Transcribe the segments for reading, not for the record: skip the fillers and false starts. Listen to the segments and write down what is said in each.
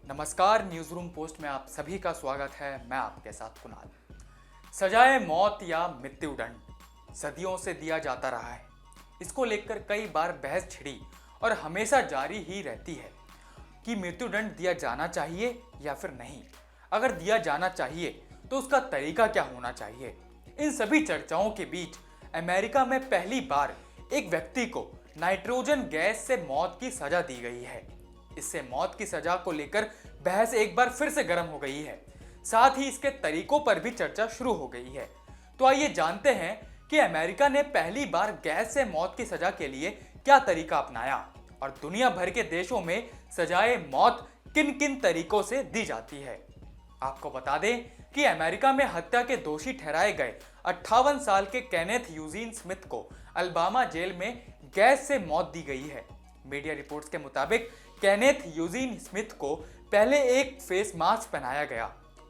नमस्कार, news room post में आप सभी का स्वागत है। मैं आपके साथ कुणाल। सजाए मौत या मृत्युदंड सदियों से दिया जाता रहा है। इसको लेकर कई बार बहस छिड़ी और हमेशा जारी ही रहती है कि मृत्युदंड दिया जाना चाहिए या फिर नहीं। अगर दिया जाना चाहिए तो उसका तरीका क्या होना चाहिए। इन सभी चर्चाओं के बीच अमेरिका में पहली बार एक व्यक्ति को नाइट्रोजन गैस से मौत की सजा दी गई है। इससे मौत की सजा को लेकर बहस एक बार फिर से गर्म हो गई है। साथ ही इसके तरीकों पर भी चर्चा शुरू हो गई है। तो आइए जानते हैं कि अमेरिका ने पहली बार गैस से मौत की सजा के लिए क्या तरीका अपनाया और दुनिया भर के देशों में सजाए मौत किन किन तरीकों से दी जाती है। आपको बता दें कि अमेरिका में हत्या के दोषी ठहराए गए 58 साल के केनेथ यूजीन स्मिथ को अल्बामा जेल में गैस से मौत दी गई है। मीडिया रिपोर्ट्स के मुताबिक केनेथ यूजीन स्मिथ को पहले एक फेस मास्क पहनाया गया,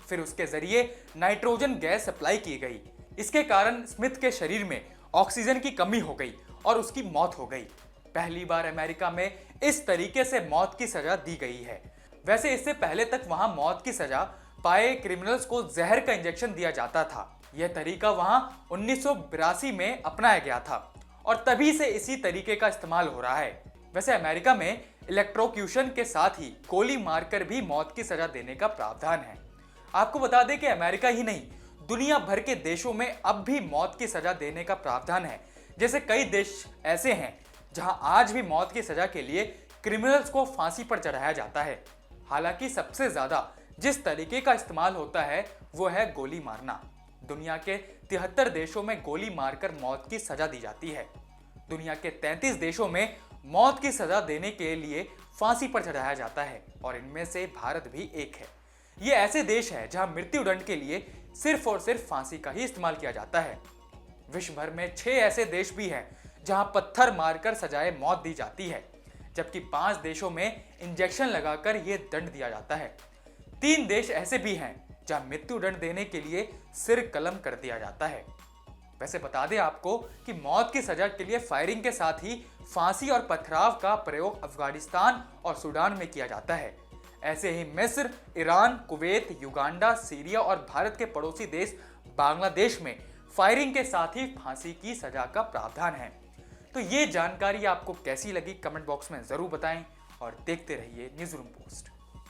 फिर उसके जरिए नाइट्रोजन गैस सप्लाई की गई। इसके कारण स्मिथ के शरीर में ऑक्सीजन की कमी हो गई और उसकी मौत हो गई। पहली बार अमेरिका में इस तरीके से मौत की सजा दी गई है। वैसे इससे पहले तक वहां मौत की सजा पाए क्रिमिनल्स को जहर का इंजेक्शन दिया जाता था। यह तरीका वहां 1982 में अपनाया गया था और तभी से इसी तरीके का इस्तेमाल हो रहा है। वैसे अमेरिका में इलेक्ट्रोक्यूशन के साथ ही गोली मारकर भी मौत की सजा देने का प्रावधान है। आपको बता दें कि अमेरिका ही नहीं, दुनिया भर के देशों में अब भी मौत की सजा देने का प्रावधान है। जैसे कई देश ऐसे हैं जहां आज भी मौत की सजा के लिए क्रिमिनल्स को फांसी पर चढ़ाया जाता है। हालांकि सबसे ज्यादा जिस तरीके का इस्तेमाल होता है वो है गोली मारना। दुनिया के 73 देशों में गोली मारकर मौत की सजा दी जाती है। दुनिया के 33 देशों में मौत की सजा देने के लिए फांसी पर चढ़ाया जाता है और इनमें से भारत भी एक है। ये ऐसे देश है जहां मृत्युदंड के लिए सिर्फ और सिर्फ फांसी का ही इस्तेमाल किया जाता है। विश्व भर में 6 ऐसे देश भी हैं जहां पत्थर मारकर सजाए मौत दी जाती है, जबकि 5 देशों में इंजेक्शन लगाकर यह दंड दिया जाता है। 3 देश ऐसे भी हैं जहां मृत्युदंड देने के लिए सिर कलम कर दिया जाता है। वैसे बता दें आपको कि मौत की सजा के लिए फायरिंग के साथ ही फांसी और पथराव का प्रयोग अफगानिस्तान और सूडान में किया जाता है। ऐसे ही मिस्र, ईरान, कुवैत, युगांडा, सीरिया और भारत के पड़ोसी देश बांग्लादेश में फायरिंग के साथ ही फांसी की सजा का प्रावधान है। तो ये जानकारी आपको कैसी लगी कमेंट बॉक्स में जरूर बताएं और देखते रहिए न्यूज़ रूम पोस्ट।